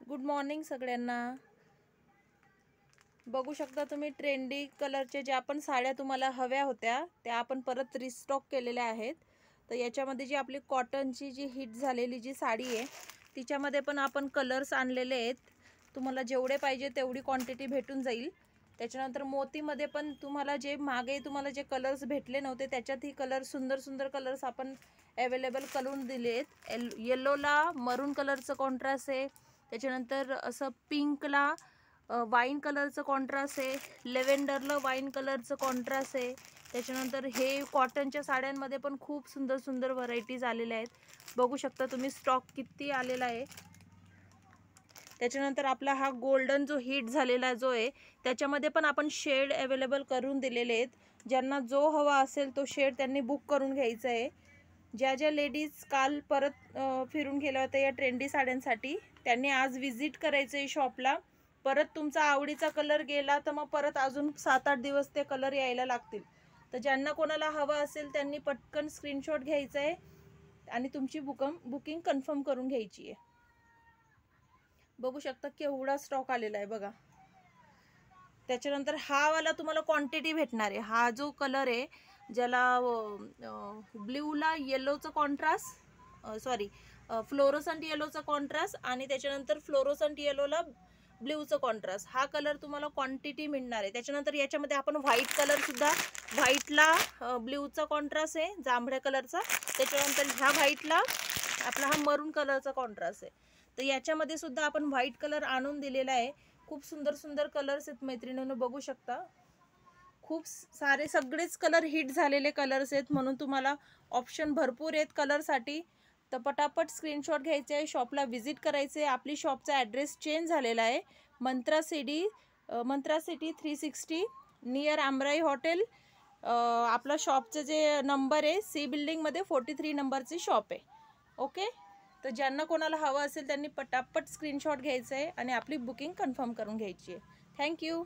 Good morning सगळ्यांना। बघू शकता तुम्ही ट्रेंडी कलरचे जे आपण साड्या तुम्हाला हव्या होत्या त्या आपण परत रिस्टॉक केलेल्या आहेत। तर याच्यामध्ये जी आपली कॉटनची जी हिट झालेली जी साडी आहे तिच्यामध्ये पण आपण कलर्स आणलेले आहेत। तुम्हाला जेवढे पाहिजे तेवढी क्वांटिटी भेटून जाईल। त्याच्यानंतर मोतीमध्ये पण तुम्हाला जे मागे तुम्हाला जे कलर्स भेटले नव्हते त्याच्यात ही कलर सुंदर सुंदर कलर्स आपण अवेलेबल करून दिले आहेत। येलोला मरून कलरचं कॉन्ट्रास्ट आहे, त्याच्यानंतर असं पिंकला वाईन कलरचं कॉन्ट्रास्ट आहे, लेव्हेंडरला वाईन कलरचं कॉन्ट्रास्ट आहे। त्याच्यानंतर हे कॉटनच्या साड्यांमध्ये पण खूप सुंदर सुंदर व्हरायटीज आलेल्या आहेत। बघू शकता तुम्ही स्टॉक किती आलेला आहे। त्याच्यानंतर आपला हा गोल्डन जो हिट झालेला जो आहे त्याच्यामध्ये पण आपण शेड अवेलेबल करून दिलेले आहेत। ज्यांना जो हवा असेल तो शेड त्यांनी बुक करून घ्यायचा आहे। ज्या ज्या लेडीज काल परत फिरून गेल्या होत्या या ट्रेंडी साड्यांसाठी त्यांनी आज विजिट करायचं आहे शॉपला। परत तुमचा आवडीचा कलर गेला तर मग परत अजून 7-8 दिवस ते कलर यायला लागतील। तर ज्यांना कोणाला हवा असेल त्यांनी पटकन स्क्रीनशॉट घ्यायचा आहे आणि तुमची बुकिंग कन्फर्म करून घ्यायची आहे। बघू शकता केवढा स्टॉक आलेला आहे बघा। त्याच्यानंतर हा वाला तुम्हाला क्वांटिटी भेटणार आहे। हा जो कलर आहे ज्याला ब्ल्यूला येलोचा कॉन्ट्रास्ट सॉरी फ्लोरोसंट येलोचा कॉन्ट्रास्ट आणि त्याच्यानंतर फ्लोरोसंट येलोला ब्ल्यूचा कॉन्ट्रास्ट हा कलर तुम्हाला क्वांटिटी मिळणार आहे। त्याच्यानंतर याच्यामध्ये आपण व्हाईट कलर सुद्धा व्हाईटला ब्ल्यूचा कॉन्ट्रास्ट आहे जांभळ्या कलरचा, त्याच्यानंतर ह्या व्हाईटला आपला हा मरून कलरचा कॉन्ट्रास्ट आहे। तर याच्यामध्ये सुद्धा आपण व्हाईट कलर आणून दिलेला आहे। खूप सुंदर सुंदर कलर्स आहेत मैत्रिणींनो, बघू शकता खूप सारे सगळेच कलर हिट झालेले कलर्स आहेत म्हणून तुम्हाला ऑप्शन भरपूर आहेत कलरसाठी। तर पटापट स्क्रीनशॉट घ्यायचे आहे, शॉपला व्हिजिट करायचे आहे। आपली शॉपचा ॲड्रेस चेंज झालेला आहे, मंत्रा सिटी 360 नियर आमराई हॉटेल। आपला शॉपचं जे नंबर आहे सी बिल्डिंगमध्ये 43 नंबरची शॉप आहे। ओके, तर ज्यांना कोणाला हवं असेल त्यांनी पटापट स्क्रीनशॉट घ्यायचं आहे आणि आपली बुकिंग कन्फर्म करून घ्यायची आहे। थँक्यू।